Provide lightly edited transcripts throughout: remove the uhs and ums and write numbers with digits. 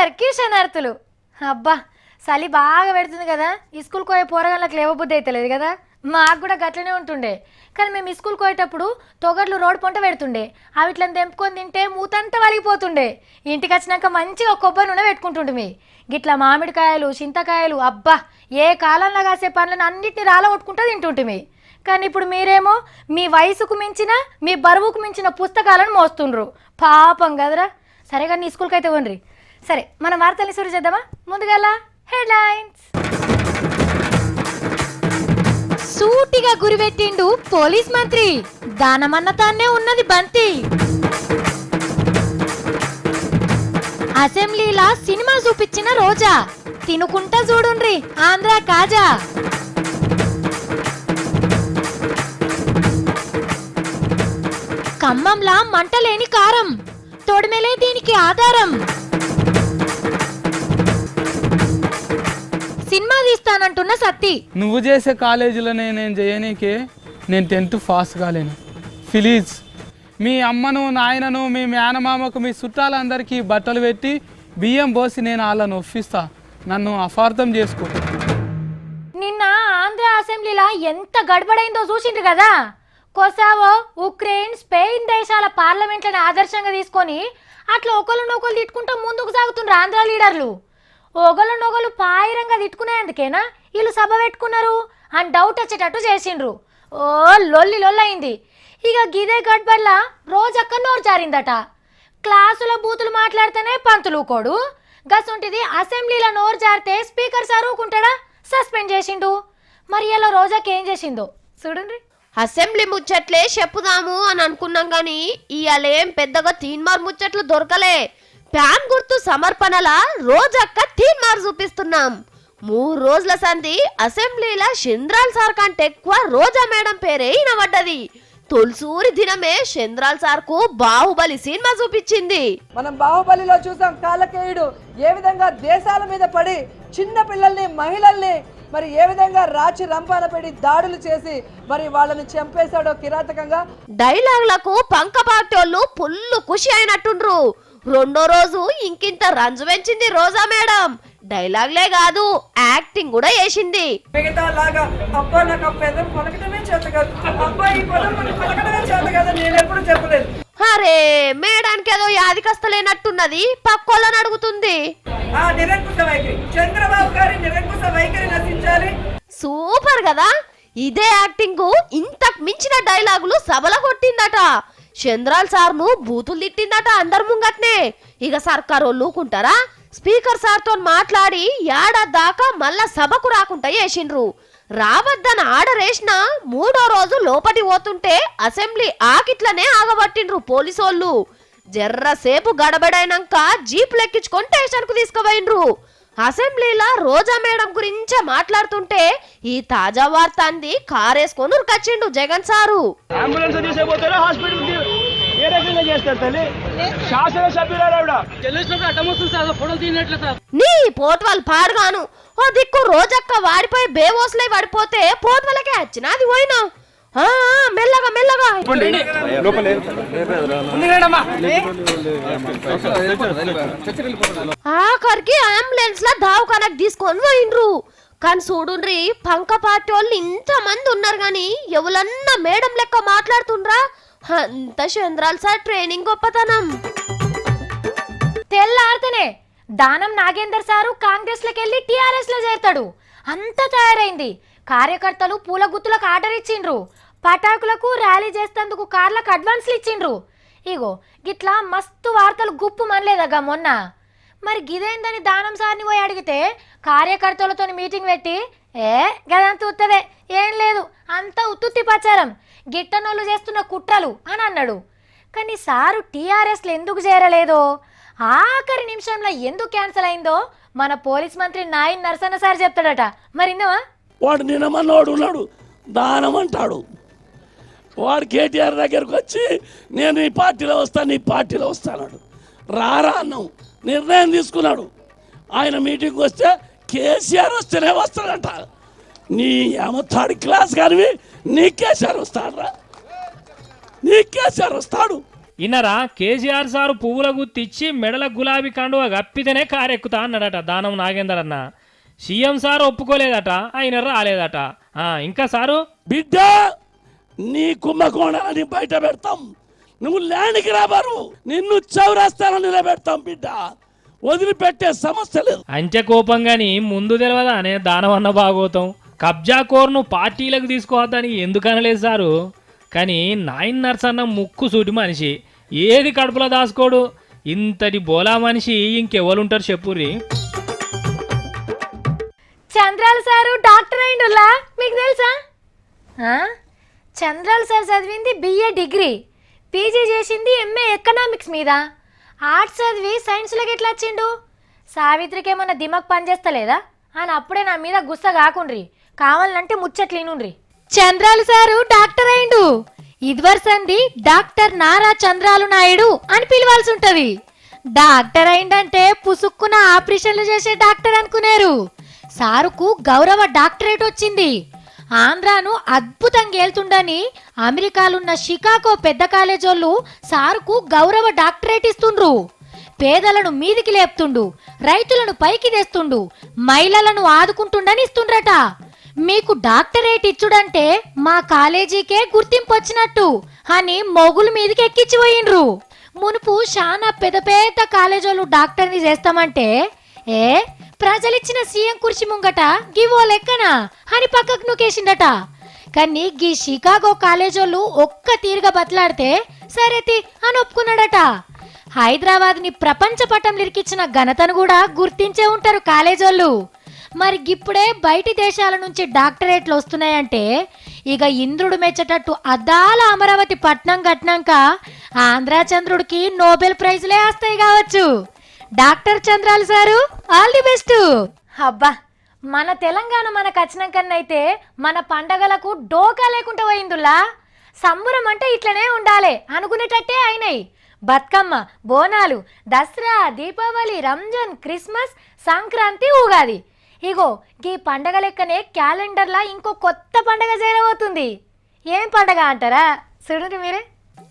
అందరికీ శనార్థులు. అబ్బా చలి బాగా పెడుతుంది కదా, స్కూల్కి పోయే పోరగాళ్ళకి లేవబుద్ధి అవుతలేదు కదా. మాకు కూడా గట్లనే ఉంటుండే, కానీ మేము స్కూల్కి పోయేటప్పుడు తొగర్లు రోడ్డు పొంట పెడుతుండే, అవిట్లను తెంపుకొని తింటే మూతంతా వలిగిపోతుండే. ఇంటికి వచ్చినాక మంచిగా కొబ్బరి నూనె పెట్టుకుంటుండే. గిట్లా మామిడికాయలు చింతకాయలు అబ్బా ఏ కాలంలో కాసే పండ్లను అన్నిటిని రాలగొట్టుకుంటూ తింటుంటిమి. కానీ ఇప్పుడు మీరేమో మీ వయసుకు మించిన మీ బరువుకు మించిన పుస్తకాలను మోస్తుండ్రు. పాపం కదరా. సరే కానీ స్కూల్కి అయితే ఉండ్రి. సరే మన వార్తల్ని సురు చేద్దామా. ముందుగా హెడ్లైన్స్. సూటిగా గురిపెట్టిండు పోలీస్ మంత్రి, దానమన్న తానే ఉన్నది బంతి. అసెంబ్లీలా సినిమా చూపించిన రోజా, తినుకుంటా చూడుండ్రి ఆంధ్ర కాజా. ఖమ్మంలా మంటలేని కారం, తోడమెలే దీనికి ఆధారం. సినిమా తీస్తానంటున్న సత్తి, నువ్వు చేసే కాలేజీలోనే నేను చేయనీకే నేను 10th పాస్ కాలేను. ప్లీజ్ మీ అమ్మను నాయనను మీ మేనమామకు మీ చుట్టాలందరికీ బట్టలు పెట్టి బియ్యం పోసి నేను వాళ్ళను ఒప్పిస్తా. నన్ను అపార్థం చేసుకో. నిన్న ఆంధ్ర అసెంబ్లీలా ఎంత గడబడైందో చూసిండ్రు కదా. కొసావో, ఉక్రెయిన్, స్పెయిన్ దేశాల పార్లమెంట్లను ఆదర్శంగా తీసుకొని అట్లా ఒకళ్ళనొకళ్ళు తిట్టుకుంటూ ముందుకు సాగుతుండ్రు ఆంధ్ర లీడర్లు. ఒకళ్ళనొకళ్ళు పాయిరంగా తిట్టుకునేందుకేనా వీళ్ళు సభ పెట్టుకున్నారు అని డౌట్ వచ్చేటట్టు చేసిండ్రు. ఓ లొల్లి లొల్లయింది. ఇక గిదే గడ్బడ్లా రోజక్క నోరు జారిందట. క్లాసులో బూతులు మాట్లాడితేనే పంతులుకోడు, గసుంటిది అసెంబ్లీలో నోరు జారితే స్పీకర్ సార్ ఊకుంటాడా, సస్పెండ్ చేసిండు. మరి ఇలా రోజాకి ఏం చేసిందో చూడండి. అసెంబ్లీ ముచ్చట్లే చెప్పుదాము అని అనుకున్నాం గాని ఇయాలేం పెద్దగా తీన్మార్ ముచ్చట్లు దొరకలే. ప్యాన్ గుర్తు సమర్పణల రోజక్క తీన్మార్ చూపిస్తున్నాం. 3 రోజుల సంధి అసెంబ్లీలో చంద్రాల్ సార్ కంటే ఎక్కువ రోజా మేడం పేరే వినబడ్డది. తొలిసూరి దినమే చంద్రాల్ సార్ కు బాహుబలి సినిమా చూపించింది. మనం బాహుబలిలో చూసాం కాలకేయుడు ఏ విధంగా దేశాల మీద పడి చిన్న పిల్లల్ని మహిళల్ని మరి ఏ విధంగా రాచి రంపాన పెట్టి దాడులు చేసి మరి వాళ్ళని చంపేశాడో కిరాతకంగా. డైలాగ్లకు పంక పార్టోళ్ళు ఫుల్లు ఖుషి అయినట్టుండ్రు. 2వ రోజు ఇంకింత రంజు పెంచింది రోజా మేడం. డైలాగ్లే కాదు యాక్టింగ్ కూడా చేసింది. మిగతా లాగా అబ్బా నాకు ఆ పెదం పలకటమే చేత కాదు, అబ్బా ఈ పదం నాకు పలకటమే చేత కాదు నేను ఎప్పుడు చెప్పలేదు. అరే మేడానికి ఏదో యాదికస్తలేనట్టున్నది, పక్కోళ్ళని అడుగుతుంది. ఆ నిరంకుశ వైఖరి, చంద్రబాబు గారి నిరంకుశ వైఖరి నశించాలి. సూపర్ కదా. ఇదే యాక్టింగ్ ఇంతకు మించిన డైలాగులు సభలో కొట్టిందట. చంద్రాల్ సార్ ను బూతులు తిట్టిందట అందరు ముంగట్నే. ఇక సర్కారు ఊకుంటారా? స్పీకర్ సార్ తో మాట్లాడి ఏడాది దాకా మళ్ళా సభకు రాకుండా చేసిండ్రు. రావద్దన ఆర్డర్ వేసిన 3వ రోజు లోపటి పోతుంటే అసెంబ్లీ ఆకిట్లనే ఆగబట్టిండ్రు పోలీసోళ్ళు. జర్రసేపు గడబడైనాక జీప్ లెక్కించుకొని స్టేషన్ కు తీసుకుపోయిండ్రు. అసెంబ్లీలో రోజా మేడం గురించే మాట్లాడుతుంటే ఈ తాజా వార్త అంది కారేసుకొని ఉరికొచ్చిండు జగన్ సారు. నీ పోట్వాల్ పాడుగాను. ఓ దిక్కు రోజక్క వాడిపోయి బేవోస్లై పడిపోతే పోట్వలకే వచ్చిన అది పోయినా. మెల్లగా మెల్లగా ఆఖరికి అంబులెన్స్ లా దావకానకు తీసుకొని పోయిండ్రు. కానీ చూడుండ్రి పంక పార్టీ వాళ్ళు ఇంతమంది ఉన్నారు గాని ఎవరన్నా మేడం లెక్క మాట్లాడుతుండ్రా. అంత చంద్రాల్ సార్ ట్రైనింగ్ గొప్పతనం. తెల్లారితేనే దానం నాగేందర్ సారు కాంగ్రెస్ లోకి వెళ్ళి టీఆర్ఎస్ లో చేరుతాడు. అంతా తయారైంది. కార్యకర్తలు పూల గుత్తులకు ఆర్డర్ ఇచ్చిండ్రు. పటాకులకు ర్యాలీ చేసేందుకు కార్లకు అడ్వాన్స్లు ఇచ్చిండ్రు. ఇగో గిట్లా మస్తు వార్తలు గుప్పు మనలేదగా మొన్న. మరి గిదేందని దానం సార్ని పోయి అడిగితే కార్యకర్తలతో మీటింగ్ పెట్టి గదంతా ఉత్తదే, ఏం లేదు అంతా ఉత్తుత్తి ప్రచారం, గిట్టనోళ్ళు చేస్తున్న కుట్రలు అని అన్నాడు. కానీ సారు టీఆర్ఎస్లో ఎందుకు చేరలేదో, ఆఖరి నిమిషంలో ఎందుకు క్యాన్సిల్ అయిందో మన పోలీస్ మంత్రి నాయన్ నరసన్న సార్ చెప్తాడట. మరి ఇందవా? వాడు నిన్నమన్నవాడు ఉన్నాడు, దానం అంటాడు. వాడు కేటీఆర్ దగ్గరకు వచ్చి నేను నీ పార్టీలో వస్తాను, నీ పార్టీలో వస్తాడు. రారా అన్నాం, నిర్ణయం తీసుకున్నాడు. ఆయన మీటింగ్కి వస్తే కేసీఆర్ వస్తేనే వస్తాడంట. నీ ఏమో 3rd క్లాస్ కానివి నీ కేసీఆర్ వస్తాడరా, నీ కేసీఆర్ వస్తాడు. ఇన్నరా కేసీఆర్ సారు పువ్వుల గుర్తిచ్చి మెడల గులాబీ కండువ గప్పితేనే కారెక్కుతా అన్నాడట దానం నాగేందర్ అన్న. సీఎం సార్ ఒప్పుకోలేదట, ఆయన రాలేదట. ఇంకా సారు బిడ్డ నీ కుంభకోణాలని బయట పెడతాం, నువ్వు ల్యాండ్కి రాబారు, నిన్ను చౌరాస్తాను నిలబెడతాం బిడ్డ, వదిలిపెట్టే సమస్య లేదు. అంచె కోపంగాని ముందు తెలియదా అనే దానవన్న భాగోతం కబ్జా కోర్ను పార్టీలకు తీసుకోవద్దని ఎందుకనలేదు సారు. కానీ నాయన్ నర్సన్న ముక్కు సూటి మనిషి, ఏది కడుపులో దాసుకోడు. ఇంతటి బోలా మనిషి ఇంకెవరుంటారు చెప్పుర్రి. చంద్రాల సారు డాక్టర్ అయిండులా మీకు తెలుసా? చంద్రాల సార్ చదివింది BA డిగ్రీ, PG చేసింది MA ఎకనామిక్స్ మీద. ఆర్ట్స్ చదివి సైన్స్లోకి ఎట్లా వచ్చిండు? సావిత్రికి ఏమన్నా దిమాగ్ పనిచేస్తలేదా అని అప్పుడే నా మీద గుస్స కాకుండ్రి, కావాలంటే ముచ్చట్లేనుండ్రి. చంద్రాలు సారు డాక్టర్ అయిండు. ఇదివరసంది డాక్టర్ నారా చంద్రాలు నాయుడు అని పిలవాల్సి ఉంటది. డాక్టర్ అయిందంటే పుసుక్కున ఆపరేషన్లు చేసే డాక్టర్ అనుకునేరు. సారుకు గౌరవ డాక్టరేట్ వచ్చింది. ఆంధ్రాను అద్భుతంగా ఏళ్తుండని అమెరికాలున్న షికాగో పెద్ద కాలేజోళ్ళు సారుకు గౌరవ డాక్టరేట్ ఇస్తుండ్రు. పేదలను మీదికి లేపుతుండు, రైతులను పైకి తెస్తుండు, మహిళలను ఆదుకుంటుండని ఇస్తుండ్రట. మీకు డాక్టరేట్ ఇచ్చుడంటే మా కాలేజీకే గుర్తింపు వచ్చినట్టు అని మొగులు మీదకి ఎక్కించిపోయిండ్రు. మునుపు చాలా పెద్ద పెద్ద కాలేజోళ్ళు డాక్టర్ని చేస్తామంటే ప్రజలిచ్చిన సీఎం కుర్చీ ముంగట గివో లెక్కనా అని పక్కకు నూకేసిండట. కానీ గీ షికాగో కాలేజోళ్ళు ఒక్క తీరుగా బతలాడితే సరేతి అని ఒప్పుకున్నాడట. హైదరాబాద్ని ప్రపంచ పటంలో ఇరికిచ్చిన ఘనతను కూడా గుర్తించే ఉంటారు కాలేజోళ్ళు. మరి ఇప్పుడే బయటి దేశాల నుంచి డాక్టరేట్లు వస్తున్నాయంటే ఇక ఇంద్రుడు మెచ్చేటట్టు అద్దాల అమరావతి పట్నం కట్టినాక ఆంధ్రాచంద్రుడికి నోబెల్ ప్రైజ్లే వస్తాయి కావచ్చు. Doctor Chandralu sir all the best. అబ్బా, మన తెలంగాణ మనకు వచ్చినాకన్నైతే మన పండగలకు డోకా లేకుండా పోయిందులా. సంబరం అంటే ఇట్లనే ఉండాలి అనుకునేటట్టే అయినాయి. బతుకమ్మ, బోనాలు, దసరా, దీపావళి, రంజాన్, క్రిస్మస్, సంక్రాంతి, ఉగాది. ఇగో ఈ పండగ లెక్కనే క్యాలెండర్లా ఇంకో కొత్త పండగ చేరబోతుంది. ఏం పండగ అంటారా? చూడండి మీరే,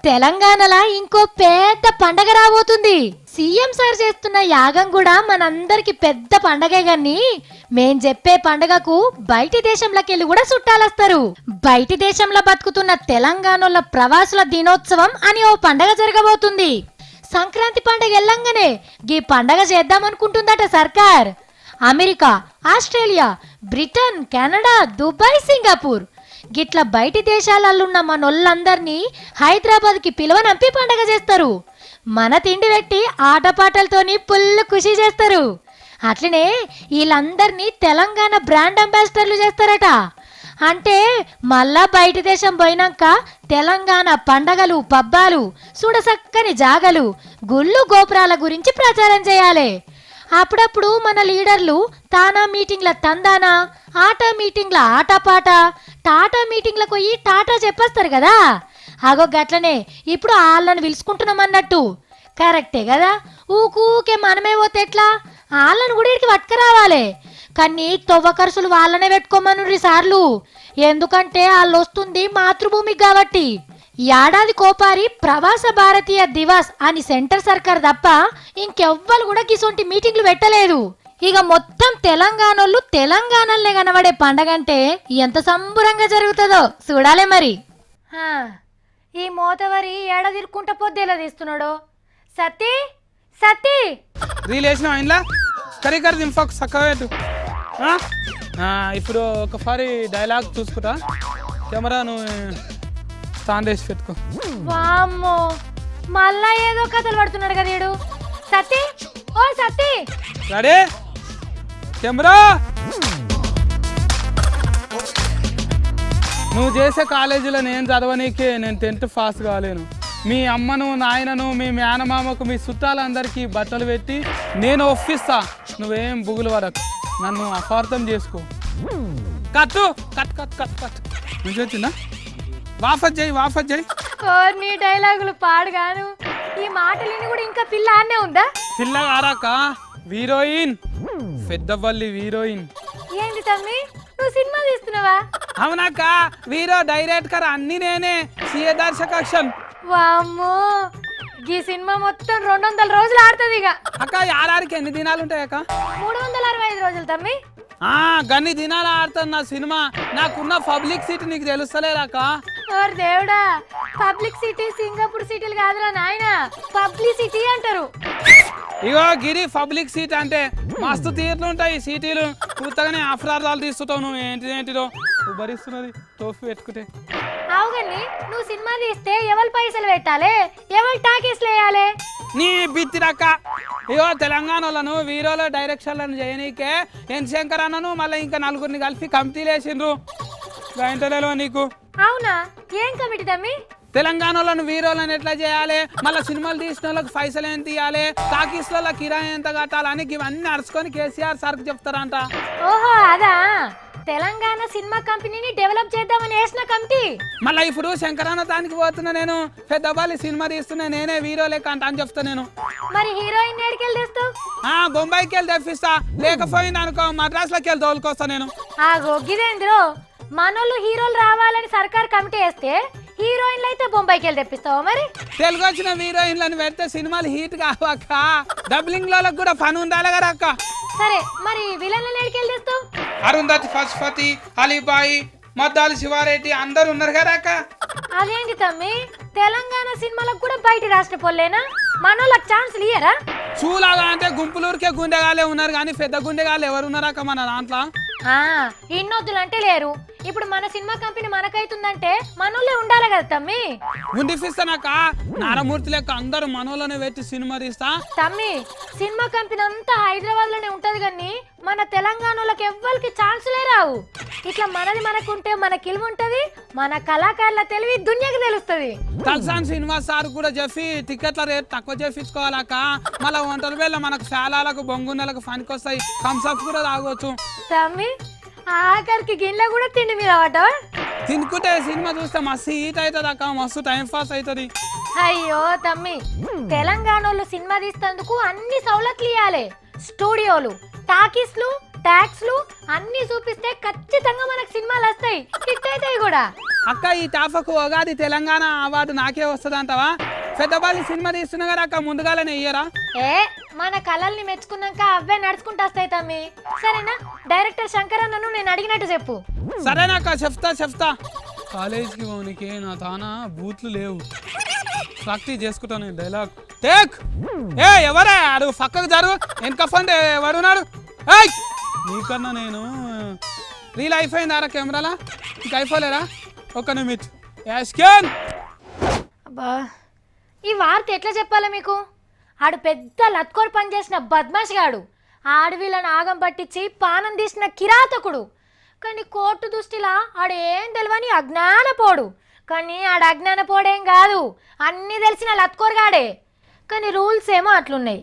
తెలంగాణలో ఇంకో పెద్ద పండగ రాబోతుంది. సీఎం సార్ చేస్తున్న యాగం కూడా మనందరికి పెద్ద పండగే. గాని మేం చెప్పే పండగకు బయటి దేశంలోకి వెళ్ళి కూడా చుట్టాలొస్తారు. బయటి దేశంలో బతుకుతున్న తెలంగాణలో ప్రవాసుల దినోత్సవం అని ఓ పండగ జరగబోతుంది. సంక్రాంతి పండగ వెళ్ళంగానే ఈ పండగ చేద్దామనుకుంటుందట సర్కార్. America, Australia, Britain, Canada, Dubai, Singapore గిట్ల బయటి దేశాలల్లున్న మనోళ్ళందరినీ హైదరాబాద్కి పిలువనంపి పండగ చేస్తారు. మన తిండి పెట్టి ఆటపాటలతోని ఫుల్ ఖుషి చేస్తారు. అట్లనే వీళ్ళందరినీ తెలంగాణ బ్రాండ్ అంబాసిడర్లు చేస్తారట. అంటే మళ్ళా బయటి దేశం పోయినాక తెలంగాణ పండగలు, పబ్బాలు, చూడసక్కని జాగలు, గుళ్ళు, గోపురాల గురించి ప్రచారం చేయాలి. అప్పుడప్పుడు మన లీడర్లు తానా మీటింగ్ల తందానా, ఆట మీటింగ్ల ఆటపాట, టాటా మీటింగ్లకు పోయి టాటా చెప్పేస్తారు కదా. అగో గట్లనే ఇప్పుడు వాళ్ళని పిలుచుకుంటున్నాం అన్నట్టు. కరెక్టే కదా. ఊకూకే మనమే పోతే ఎట్లా? వాళ్ళని కూడా ఇక్కడికి పట్టుకురావాలి. కానీ తొవ్వ ఖర్చులు వాళ్ళనే పెట్టుకోమనుర్రి సార్లు. ఎందుకంటే వాళ్ళు వస్తుంది మాతృభూమికి కాబట్టి. ఏడాది కోపారి ప్రవాస భారతీయ దివాస్ అని సెంటర్ సర్కార్ తప్ప ఇంకెవ్వరు కూడా గిసొంటి మీటింగ్లు పెట్టలేదు. ఇక మొత్తం తెలంగాణోళ్ళు తెలంగాణలే కనబడే పండగ అంటే ఎంత సంబరంగా జరుగుతుందో చూడాలే మరి. ఈ మోతవరి ఏడాదిరుకుంట పొద్దేలా తీస్తున్నాడు. సతీ సతీ రీలేసిన ఇంట్లో కరీ కరీ దింపకు చక్కవేటు. ఇప్పుడు ఒకసారి డైలాగ్ చూసుకుంటా, కెమెరాను స్టాండ్ వేసి పెట్టుకో. వామ్మో, మళ్ళా ఏదో కథలు పడుతున్నాడు కదా వీడు. సతీ, ఓ సతీ, రెడీ కెమెరా. నువ్వు చేసే కాలేజీలో నేను చదవనీకే నేను 10th పాస్ కాలేను. మీ అమ్మను, నాయనను, మీ మేనమామకు, మీ చుట్టాలందరికీ బట్టలు పెట్టి నేను ఒప్పిస్తా. నువ్వేం బుగులు వరకు నన్ను అపార్థం చేసుకో. కట్టు కట్ కట్ కట్ కట్ నుంచి వచ్చిందా? వాఫత్ చేయి, వాఫత్ చేయి. నీ డైలాగులు పాడుగాను. ఈ మాటలని కూడా ఇంకా పిల్ల అన్నే ఉందా? పిల్ల ఆరాక హీరోయిన్, పెద్దవల్లి హీరోయిన్. ఏంటి తమ్మి, నువ్వు సినిమా తీస్తున్నావా? అవునాక, హీరో, డైరెక్టర్ అన్ని నేనే. సీఏ దర్శకక్షన్. వామ్మో, ఈ సినిమా మొత్తం 200 రోజులు ఆడుతుంది ఇక. అక్క ఆర్ఆర్కి ఎన్ని దినాలు ఉంటాయి అక్క? 365 రోజులు తమ్మి. గన్ని దినాలు ఆడుతుంది నా సినిమా. నాకున్న పబ్లిక్ సిటీ నీకు తెలుస్తలేదక్క? ఓర్ దేవుడా, పబ్లిక్ సిటీ సింగపూర్ సిటీలు కాదురా నాయన, పబ్లిసిటీ అంటారు. ఇగో గిరి పబ్లిక్ సీట్ అంటే మస్తు తీర్లు ఉంటాయి సీటీలు. కొత్తగానే ఆఫ్రాలు తీస్తుంటావు నువ్వు. ఏంటిదో భరిస్తున్నది టోఫీ పెట్టుకుంటే. అవుగని నువ్వు సినిమా తీస్తే ఎవరు పైసలు పెట్టాలి, ఎవరు టాకీస్లు వేయాలి? నీ బిత్తిరక్క. ఇగో తెలంగాణలను వీరోల డైరెక్షన్లను చేయనీకే ఎన్ శంకర్ అన్నను మళ్ళీ ఇంకా నలుగురిని కలిపి కమిటీలు వేసిండ్రు. గంటలలో నీకు అవునా? ఏం కమిటీ తమ్మి? తెలంగాణలోని వీరోలను ఎట్లా చేయాలి, మళ్ళీ సినిమాలు తీసిన వాళ్ళకి పైసలు ఏం తీయాలి, టాకీస్లలో కిరాయి ఎంత కట్టాలని ఇవన్నీ అరుచుకొని కేసీఆర్ సార్కి చెప్తారంట. ఓహో అదా, తెలంగాణ సినిమా కంపెనీని డెవలప్ చేద్దామని వేసిన కమిటీ. మళ్ళీ ఇప్పుడు శంకరాన్న దానికి పోతున్నా నేను. పెద్దబాలి సినిమా తీస్తున్నా నేనే హీరో లెక్క అంట అని చెప్తా నేను. మరి హీరోయిన్ ఎడికెళ్ళి తెస్తావు? బొంబాయికి వెళ్ళి తెప్పిస్తా, లేకపోయింది అనుకో మద్రాసులోకి వెళ్ళి తోలుకొస్తా నేను. ఆ గొగ్గిదేంద్రో, మనోళ్ళు హీరోలు రావాలని సర్కార్ కమిటీ వేస్తే హీరోయిన్లు అయితే బొంబాయికి వెళ్ళి తెప్పిస్తావా? మరి తెలుగు వచ్చిన హీరోయిన్లను పెడితే సినిమాలు హీట్ కావక్క. డబ్బింగ్ లో కూడా పని ఉండాలి కదా అక్క. సరే, మరి విలన్లను ఎడికెళ్ళి తెస్తావు? అరుంధతి పశుపతి, అలీబాయి, మద్దాలి శివారెడ్డి అందరు ఉన్నారు కదా అక్క. అదేంటి తమ్మి, తెలంగాణ సినిమాలకు కూడా బయట రాష్ట్ర పోలేనా? మనోళ్ళకి ఛాన్సులు ఇయ్యరా? చూలాగా అంటే గుంపులూరికే గుండెగాలే ఉన్నారు కానీ పెద్ద గుండెగాలు ఎవరు ఉన్నారక్క మన దాంట్లో? ఇన్నొద్దులు అంటే లేరు. ఇప్పుడు మన సినిమా కంపెనీ మనకైతుందంటే మనోళ్ళే ఉండాలి కదా తమ్మి. ఉండిపిస్తానక్క. నారమూర్తి లెక్క అందరూ మనోళ్ళనే పెట్టి సినిమా తీస్తా. తమ్మి, సినిమా కంపెనీ అంతా హైదరాబాద్ లోనే ఉంటది కానీ మన తెలంగాణలోకి ఎవ్వరికి ఛాన్సులే రావు. ఇట్లా మనది మనకుంటే మన కిలువ ఉంటది, మన కళాకారుల తెలివి దునియాకి తెలుస్తుంది. తల్సాన్ సినిమా సార్ కూడా చెప్పి టికెట్ల రేట్ తక్కువ చేపించుకోవాలక్క. మళ్ళీ వంటల వేళ మనకు శాలాలకు బొంగున్నెలకు పనికొస్తాయి. థమ్స్అప్ కూడా తాగొచ్చు. తమ్మి, ఆఖరికి గిన్నె కూడా తిండి మీద పడ్డా? తినుకుంటే సినిమా చూస్తే మస్తు హీట్ అవుతుంది అక్క, మస్తు టైం పాస్ అవుతుంది. అయ్యో తమ్మి, తెలంగాణలో సినిమా తీసేందుకు అన్ని సౌలతులు ఇవ్వాలి. స్టూడియోలు, టాకీస్లు, ట్యాక్స్లు అన్ని చూపిస్తే ఖచ్చితంగా మనకు సినిమాలు వస్తాయి, హిట్ అవుతాయి కూడా. అక్క ఈ టాఫకు ఉగాది తెలంగాణ అవార్డు నాకే వస్తుంది అంటావా? పెద్దబాలి సినిమా తీస్తున్నా కదా అక్క, ముందుగానే ఇయ్యరా? మన కళల్ని మెచ్చుకున్నాక అవే నడుచుకుంటూ వస్తాయి తమ్మి. సరేనా? డైరెక్టర్ శంకర్ అన్నను నేను అడిగినట్టు చెప్పు. సరేనాక చెప్తా. కాలేజీకి పోనీకే నా తానా బూట్లు లేవు, ప్రాక్టీస్ చేసుకుంటాను డైలాగ్. టేక్ ఎవరా అడుగు పక్కకు జరుగు, వెనక ఫండ్ ఎవరున్నాడు? నీకన్నా నేను రీల్ అయిపోయిందారా కెమెరాలా? ఇంక అయిపోలేరా? ఒక్క నిమిషం. అబ్బా, ఈ వార్త ఎట్లా చెప్పాలా మీకు? ఆడు పెద్ద లత్కోర్ పనిచేసిన బద్మాష్ గాడు, ఆడవిలను ఆగం పట్టించి పానం తీసిన కిరాతకుడు. కానీ కోర్టు దృష్టిలా ఆడేం తెలియని అజ్ఞానపోడు. కానీ ఆడ అజ్ఞానపోడేం కాదు, అన్నీ తెలిసిన లత్కోర్గాడే. కానీ రూల్స్ ఏమో అట్లున్నాయి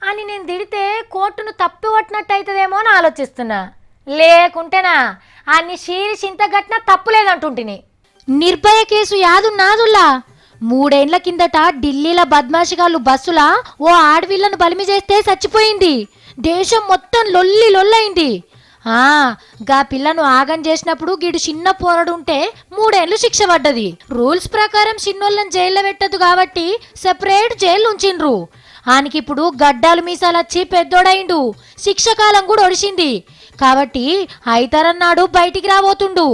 అని నేను తిడితే కోర్టును తప్పి కొట్టినట్టు అవుతుందేమో అని ఆలోచిస్తున్నా. లేకుంటేనా అన్ని షీరి చింతగట్టిన తప్పు లేదంటుంటిని. నిర్భయ కేసు యాదున్నాదుల్లా 3 ఏళ్ల కిందట ఢిల్లీల బద్మాషిగాళ్ళు బస్సులా ఓ ఆడవిళ్లను బలిమి చేస్తే చచ్చిపోయింది. దేశం మొత్తం లొల్లైంది. గా పిల్లను ఆగం చేసినప్పుడు గిడు చిన్న పోరడుంటే 3 ఏళ్లు శిక్ష పడ్డది. రూల్స్ ప్రకారం చిన్నోళ్ళని జైల్లో పెట్టదు కాబట్టి సెపరేట్ జైలు ఉంచిండ్రు. ఆనికిప్పుడు గడ్డాలు మీసాలొచ్చి పెద్దోడైండు, శిక్ష కాలం కూడా ఒడిసింది. కాబట్టి అయితరన్నాడు బయటికి రాబోతుండు.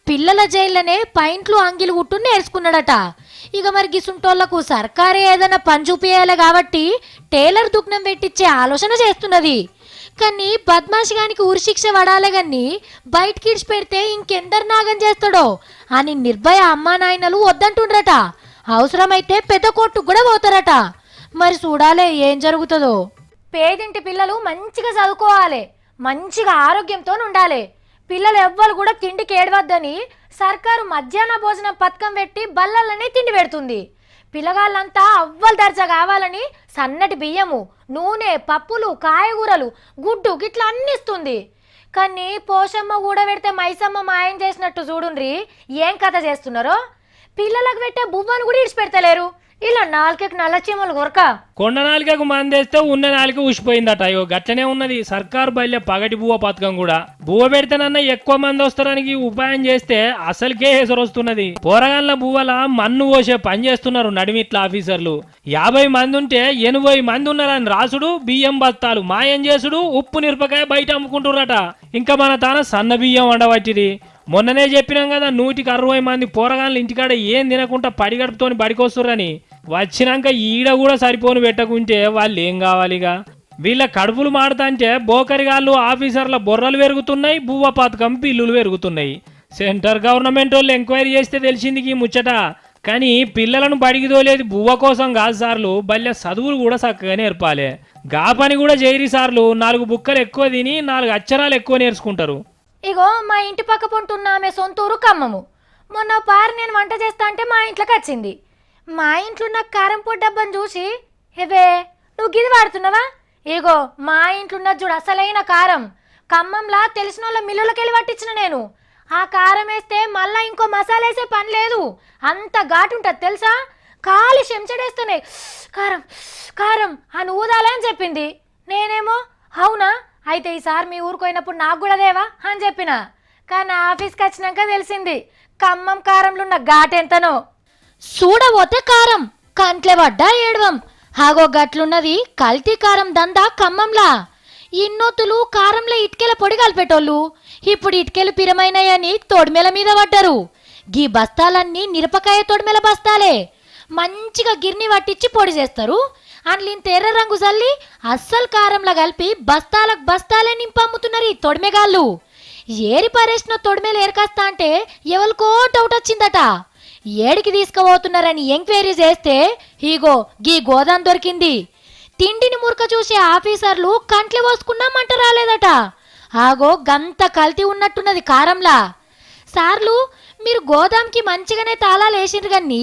పిల్లల జైల్లోనే పైంట్లు అంగిలు గుట్టు నేర్చుకున్నాడట. ఇక మరి గిసుంటోళ్లకు సర్కారే ఏదైనా పని చూపియాలి కాబట్టి టైలర్ దుగ్నం పెట్టించే ఆలోచన చేస్తున్నది. కానీ బద్మాషిగానికి ఉరిశిక్ష పడాలి కానీ బయటికి ఇడిచి పెడితే ఇంకెందరు నాగం చేస్తాడో అని నిర్భయ అమ్మా నాయనలు వద్దంటుండ్రట. అవసరమైతే పెద్ద కోర్టుకు కూడా పోతారట. మరి చూడాలే ఏం జరుగుతుందో. పేదింటి పిల్లలు మంచిగా చదువుకోవాలి, మంచిగా ఆరోగ్యంతో ఉండాలి. పిల్లలు ఎవ్వరు కూడా తిండికి ఏడవద్దని సర్కారు మధ్యాహ్న భోజనం పథకం పెట్టి బల్లలనే తిండి పెడుతుంది. పిల్లగాళ్ళంతా అవ్వలు దర్జా కావాలని సన్నటి బియ్యము, నూనె, పప్పులు, కాయగూరలు, గుడ్డు గిట్లా అన్ని ఇస్తుంది. కానీ పోషమ్మ కూడా పెడితే మైసమ్మ మాయం చేసినట్టు చూడుండ్రి ఏం కథ చేస్తున్నారో. పిల్లలకు పెట్టే బువ్వను కూడా ఇడిచిపెడతలేరు. ఇలా నాలుకకి నల్ల చీమలు కొరక కొండ నాలికకు మందేస్తే ఉన్న నాలిక ఉసిపోయిందట. అయ్యో గట్లనే ఉన్నది సర్కారు బయలు పగటి బువ్వ పథకం కూడా. బువ్వ పెడితేనన్నా ఎక్కువ మంది వస్తారనికి ఉపాయం చేస్తే అసలుకే హెసరు వస్తున్నది. పోరగాళ్ళ బువ్వల మన్ను పోసే పని చేస్తున్నారు నడిమిట్ల ఆఫీసర్లు. 50 మంది ఉంటే 80 మంది ఉన్నారని రాసుడు, బియ్యం బస్తాలు మాయం చేసుడు, ఉప్పు మిరపకాయ బయట అమ్ముకుంటున్నారట. ఇంకా మన తాన సన్న బియ్యం వండబట్టిరి. మొన్ననే చెప్పినాం కదా 160 మంది పోరగాళ్ళు ఇంటికాడ ఏం తినకుండా పడిగడుపుతోని బడికొస్తుర్రని. వచ్చినాక ఈడ కూడా సరిపోను పెట్టకుంటే వాళ్ళు ఏం కావాలిగా. వీళ్ళ కడుపులు మాడుతంటే బోకరిగాళ్ళు ఆఫీసర్ల బొర్రలు పెరుగుతున్నాయి, బువ్వ పథకం బిల్లులు పెరుగుతున్నాయి. సెంటర్ గవర్నమెంట్ వాళ్ళు ఎంక్వైరీ చేస్తే తెలిసింది ఈ ముచ్చట. కానీ పిల్లలను బడికి తోలేది బువ్వ కోసం కాదు సార్లు, బల్లె చదువులు కూడా చక్కగా నేర్పాలి. గా పని కూడా చేయరి సార్లు. 4 బుక్కలు ఎక్కువ తిని 4 అక్షరాలు ఎక్కువ నేర్చుకుంటారు. ఇగో మా ఇంటి పక్క పొంటున్న ఆమె సొంతూరు ఖమ్మము. మొన్న పారి నేను వంట చేస్తా అంటే మా ఇంట్లోకి వచ్చింది. మా ఇంట్లో ఉన్న కారం పొడి డబ్బాను చూసి, హెవే నువ్వు గిది వాడుతున్నావా? ఇగో మా ఇంట్లో ఉన్న చూడు అసలైన కారం. ఖమ్మంలా తెలిసిన వాళ్ళ మిల్లులకి వెళ్ళి పట్టించిన నేను. ఆ కారం వేస్తే మళ్ళా ఇంకో మసాలా వేసే పని లేదు, అంత ఘాటు ఉంటుంది తెలుసా. కాలి చెంచడేస్తున్నాయి, కారం కారం అని ఊదాలే అని చెప్పింది. నేనేమో అవునా అయితే ఈసారి మీ ఊరికి పోయినప్పుడు నాకు కూడా దేవా అని చెప్పిన. కానీ ఆఫీస్కి వచ్చినాక తెలిసింది ఖమ్మం కారంలో ఉన్న ఘాటెంతనో. చూడబోతే కారం కంట్లే పడ్డా ఏడవం. హాగో గట్లున్నది కల్తీ కారం దందా ఖమ్మంలా. ఇన్నొత్తులు కారంలో ఇటుకెల పొడి కలిపేటోళ్ళు ఇప్పుడు ఇటుకెలు పిరమైనాయని తొడిమెల మీద పడ్డారు. గీ బస్తాలన్నీ మిరపకాయ తొడిమెల బస్తాలే. మంచిగా గిర్ని పట్టించి పొడి చేస్తారు. అందులో ఎర్ర రంగు చల్లి అస్సలు కారంలా కలిపి బస్తాలకు బస్తాలే నింపమ్ముతున్నారు ఈ తొడిమెగాళ్ళు. ఏరి పారేసిన తొడిమెలు ఏరకాస్తా అంటే ఎవరికో డౌట్ వచ్చిందట. ఏడికి తీసుకుపోతున్నారని ఎంక్వైరీ చేస్తే ఇగో గీ గోదాం దొరికింది. తిండిని మురక చూసే ఆఫీసర్లు కంట్లు పోసుకున్నామంట రాలేదట. ఆగో గంత కల్తీ ఉన్నట్టున్నది కారంలా. సార్లు మీరు గోదాంకి మంచిగానే తాళాలు వేసిండ్రు కానీ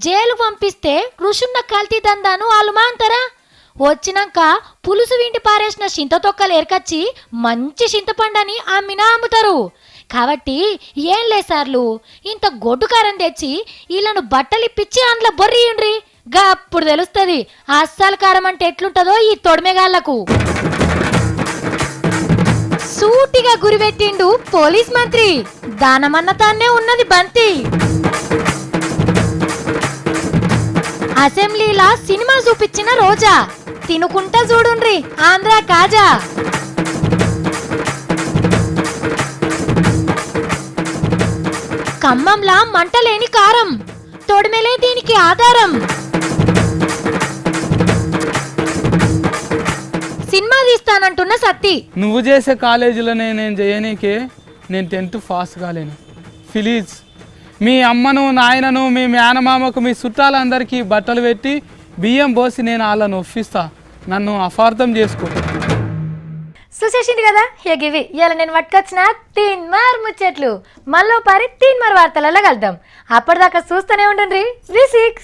జైలు పంపిస్తే రుషున్న కల్తీ దందాను వాళ్ళు మాంతారా? వచ్చినాక పులుసు వింటి పారేసిన చింత తొక్కలు ఏర్కొచ్చి మంచి చింతపండని అమ్మినా అమ్ముతారు. కాబట్టి ఏం లే సార్లు, ఇంత గొడ్డు కారం తెచ్చి వీళ్ళను బట్టలు ఇప్పించి అందులో బొర్రియండ్రి. గా అప్పుడు తెలుస్తుంది అస్సలు కారం అంటే ఎట్లుంటుందో ఈ తొడిమెగాళ్లకు. సూటిగా గురిపెట్టిండు పోలీస్ మంత్రి. దానమన్న తానే ఉన్నది బంతి. అసెంబ్లీలా సినిమా చూపించిన రోజా తినుకుంటా చూడుండ్రి ఆంధ్ర కాజా. ఖమ్మంలా మంటలేని కారం, తొడిమెలే దీనికి ఆధారం. సినిమా తీస్తానంటున్న సత్తి. నువ్వు చేసే కాలేజీలోనే నేను చేయనీకే నేను 10th పాస్ కాలేను. ప్లీజ్ మీ అమ్మను నాయనను మీ మేనమామకు మీ చుట్టాలందరికీ బట్టలు పెట్టి బియ్యం పోసి నేను వాళ్ళను ఒప్పిస్తా. నన్ను అపార్థం చేసుకో. చూసేసింది కదా ఇవి ఇలా నేను పట్టుకొచ్చిన 3 మార్ ముచ్చట్లు. మళ్ళీ పారి 3 మార్ వార్తలలో కలుద్దాం. అప్పటిదాకా చూస్తూనే ఉండండి V6.